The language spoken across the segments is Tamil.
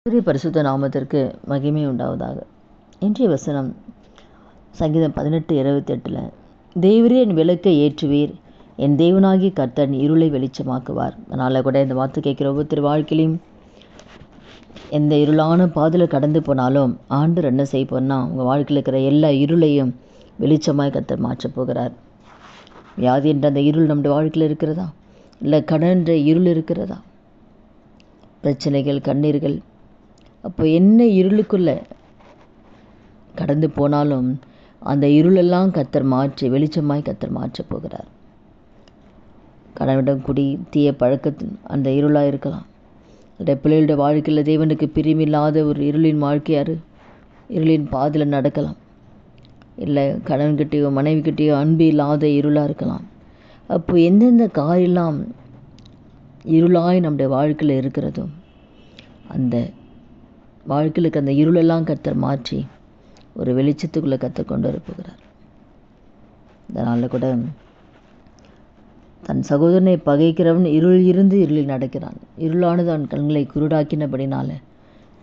கர்த்தருடைய பரிசுத்த நாமத்திற்கு மகிமை உண்டாவதாக. இன்றைய வசனம் சங்கீதம் 18:28. தேவரே என் விளக்கை ஏற்றுவீர், என் தேவனாகி கர்த்தர் இருளை வெளிச்சமாக்குவார். அதனால் கூட இந்த வார்த்தை கேட்குற ஒவ்வொருத்தர் வாழ்க்கையிலையும் எந்த இருளான பாதையில் கடந்து போனாலும் ஆண்டவர் என்ன செய்ய போனால் உங்கள் வாழ்க்கையில் இருக்கிற எல்லா இருளையும் வெளிச்சமாய் கர்த்தர் மாற்றப் போகிறார். வியாதி என்ற அந்த இருள் நம்முடைய வாழ்க்கையில் இருக்கிறதா? இல்லை கடன் என்ற இருள் இருக்கிறதா? பிரச்சனைகள், கண்ணீர்கள், அப்போ என்ன இருளுக்குள்ளே கடந்து போனாலும் அந்த இருளெல்லாம் கர்த்தர் மாற்றி வெளிச்சமாய் கர்த்தர் மாற்றப் போகிறார். கடனிடம் குடி, தீய பழக்கத்தின் அந்த இருளாக இருக்கலாம். அதோடைய பிள்ளைகளுடைய வாழ்க்கையில் தேவனுக்கு பிரியமில்லாத ஒரு இருளின் வாழ்க்கையார் இருளின் பாதையில் நடக்கலாம். இல்லை கணவன்கிட்டேயோ மனைவிக்கிட்டேயோ அன்பு இல்லாத இருளாக இருக்கலாம். அப்போ எந்தெந்த காரியெல்லாம் இருளாய் நம்முடைய வாழ்க்கையில் இருக்கிறதோ அந்த வாழ்க்கையிலுக்கு அந்த இருளெல்லாம் கர்த்தர் மாற்றி ஒரு வெளிச்சத்துக்குள்ளே கர்த்தர் கொண்டு வரப்போகிறார். இதனால் கூட தன் சகோதரனை பகைக்கிறவன் இருள் இருந்து இருளில் நடக்கிறான். இருளானது அவன் கண்களை குருடாக்கினபடினால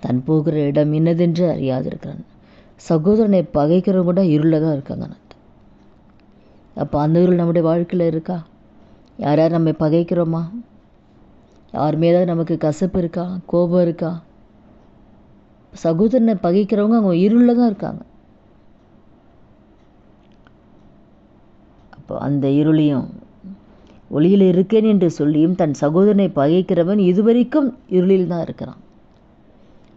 தன் போகிற இடம் இன்னதென்று அறியாதிருக்கிறான். சகோதரனை பகைக்கிறவங்க கூட இருளில் தான் இருக்காங்க. அப்போ அந்த இருள் நம்முடைய வாழ்க்கையில் இருக்கா? யார் யார் நம்மை பகைக்கிறோமா? யார் மேலே நமக்கு கசப்பு இருக்கா, கோபம் இருக்கா? சகோதரனை பகைக்கிறவங்க அவங்க இருளில் தான் இருக்காங்க. அப்போ அந்த இருளையும் ஒளியில் இருக்கேன் என்று சொல்லியும் தன் சகோதரனை பகைக்கிறவன் இதுவரைக்கும் இருளில் தான் இருக்கிறான்.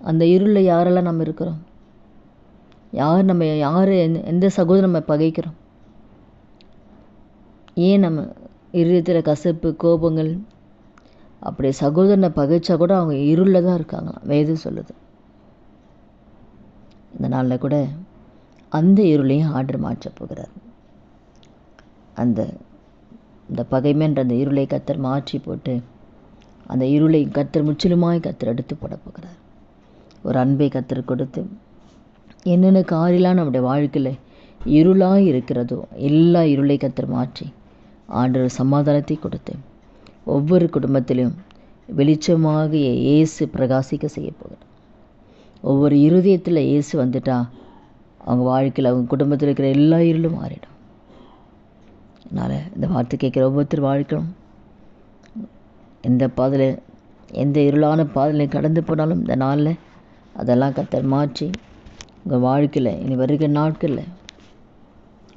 அந்த இருளில் யாரெல்லாம் நம்ம இருக்கிறோம்? யார் எந்த சகோதரன் நம்ம பகைக்கிறோம்? ஏன் நம்ம இருதயத்தில் கசப்பு, கோபங்கள்? அப்படி சகோதரனை பகைச்சா கூட அவங்க இருளில் தான் இருக்காங்க, வேதம் சொல்லுது. இந்த நாளில் கூட அந்த இருளையும் ஆண்டவர் மாற்றப் போகிறார். அந்த பகைமைன்ற அந்த இருளை கர்த்தர் மாற்றி போட்டு அந்த இருளை கர்த்தர் முற்றிலுமாய் கர்த்தர் எடுத்து போட போகிறார். ஒரு அன்பை கர்த்தர் கொடுத்து என்னென்ன காரியெல்லாம் நம்முடைய வாழ்க்கையில் இருளாய் இருக்கிறதோ எல்லா இருளை கர்த்தர் மாற்றி ஆண்டவர் சமாதானத்தை கொடுத்து ஒவ்வொரு குடும்பத்திலும் வெளிச்சமாக இயேசு பிரகாசிக்க செய்ய போகிறார். ஒவ்வொரு இருதயத்தில் இயேசு வந்துட்டா அவங்க வாழ்க்கையில் அவங்க குடும்பத்தில் இருக்கிற எல்லா இருளும் மாறிடும். அதனால் இந்த வார்த்தை கேட்குற ஒவ்வொருத்தர் வாழ்க்கையும் எந்த பாதையில் எந்த இருளான பாதையில் கடந்து போனாலும் இந்த நாளில் அதெல்லாம் கர்த்தர் மாற்றி உங்கள் வாழ்க்கையில் இனி வருகிற நாட்களில்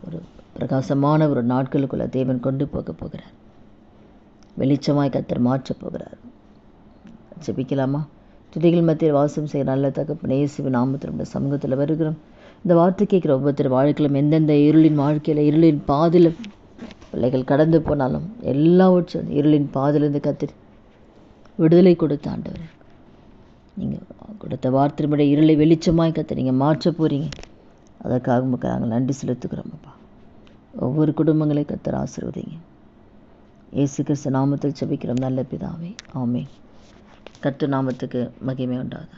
ஒரு பிரகாசமான ஒரு நாட்களுக்குள்ளே தேவன் கொண்டு போக போகிறார். வெளிச்சமாய் கர்த்தர் மாற்றப் போகிறார். ஜெபிக்கலாமா? துதிகள் மத்தியில் வாசம் செய்கிற நல்ல தகப்பனே, இயேசுவின் நாமத்தில் நம்முடைய சமூகத்தில் வருகிறோம். இந்த வார்த்தை கேட்குற ஒவ்வொருத்தர் வாழ்க்கையிலும் எந்தெந்த இருளின் வாழ்க்கையில் இருளின் பாதையில் பிள்ளைகள் கடந்து போனாலும் எல்லாவற்றும் இருளின் பாதையிலிருந்து கர்த்தர் விடுதலை கொடுத்த ஆண்டவர், நீங்கள் கொடுத்த வார்த்தையினுடைய இருளை வெளிச்சமாய் கர்த்தர் நீங்கள் மாற்ற போகிறீங்க. அதற்காக உங்களுக்கு நாங்கள் நன்றி செலுத்துக்கிறோம்ப்பா. ஒவ்வொரு குடும்பங்களையும் கர்த்தர் ஆசீர்வதிங்க. இயேசு கிறிஸ்து நாமத்தில் ஜெபிக்கிறோம் நல்ல பிதாவே, ஆமென். கர்த்தர் நாமத்துக்கு மகிமை உண்டாகுது.